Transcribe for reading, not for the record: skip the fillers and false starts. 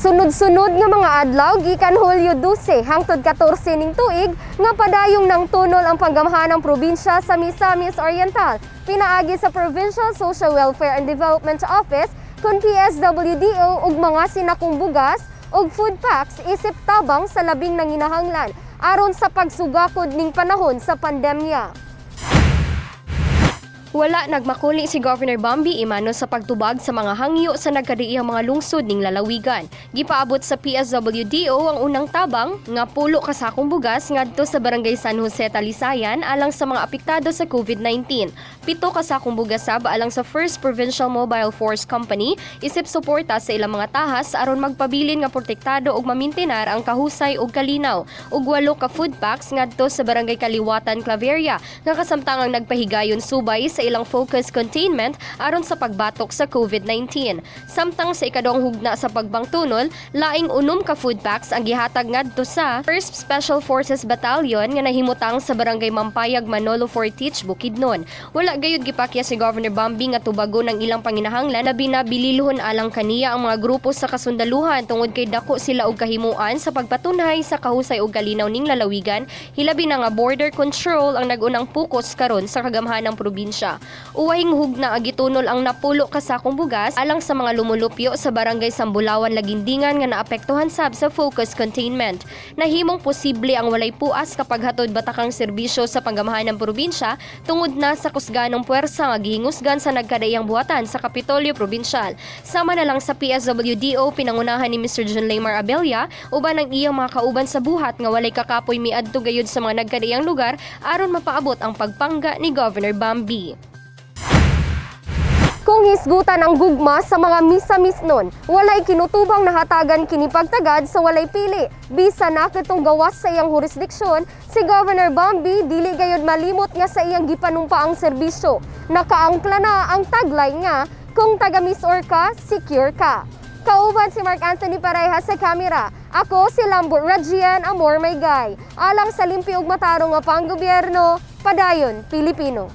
sunod-sunod nga mga adlaw gikan Hulyo 12 hangtod 14 ning tuig nga padayong nang tunol ang panggamhanang probinsya sa Misamis Oriental pinaagi sa Provincial Social Welfare and Development Office kun PSWDO ug mga sinakong bugas ug food packs isip tabang sa labing nanginahanglan aron sa pagsugakod ning panahon sa pandemya. Wala nagmakuli si Governor Bambi Imano sa pagtubag sa mga hangyo sa nagkadiiyang mga lungsod ning lalawigan. Gipaabot sa PSWDO ang unang tabang nga 10 kasakong bugas ngadto sa Barangay San Jose, Talisayan alang sa mga apektado sa COVID-19. 7 kasakong bugas sab alang sa First Provincial Mobile Force Company isip suporta sa ilang mga tahas aron magpabilin nga protektado ug mamintinar ang kahusay ug kalinaw. Ug 8 ka food packs ngadto sa Barangay Kaliwatan, Claveria nga kasamtangang nagpahigayon subay sa ilang focus containment aron sa pagbatok sa COVID-19. Samtang sa ikaduhang hugna sa pagbangtunol, laing 6 ka food packs ang gihatag ngadto sa 1st Special Forces Battalion nga nahimutang sa Barangay Mampayag, Manolo Fortich, Bukidnon. Wala gayud gipakya si Governor Bambi nga tubagon ang ilang panginahanglan na binabililohon alang kaniya ang mga grupo sa kasundaluhan tungod kay dako sila og kahimuan sa pagpatunhay sa kahusay ug kalinaw ning lalawigan, hilabi na nga border control ang nagunang focus karon sa kagamhanang probinsya. Uwahing hugna agitunol ang 10 kasakong bugas alang sa mga lumulupyo sa Barangay Sambulawan, Lagindingan nga naapektuhan sab sa focus containment. Nahimong posible ang walay puas kapag hatod batakang serbisyo sa panggamhanang probinsya tungod na sa kusganong puwersa nga gihingusgan sa nagkadaiyang buhatan sa Kapitolyo Probinsyal. Sama na lang sa PSWDO pinangunahan ni Mr. John Laymar Abella uban ang iyang mga kauban sa buhat nga walay kakapoy miadto gayud sa mga nagkadaiyang lugar aron mapaabot ang pagpangga ni Governor Bambi. Kung hisgutan ang gugma sa mga misamis nun, walay kinutubang nahatagan kini pagtagad sa walay pili. Bisa na kitong gawas sa iyang jurisdiksyon, si Governor Bambi dili gayud malimot nga sa iyang gipanumpa ang serbisyo. Nakaangkla na ang tagline nga, kung taga-Misor ka, secure ka. Kauban si Mark Anthony Pareha sa kamera. Ako si Lambert Rajian Amor Maygay. Alang sa limpi ug matarong nga panggobyerno, padayon Pilipino.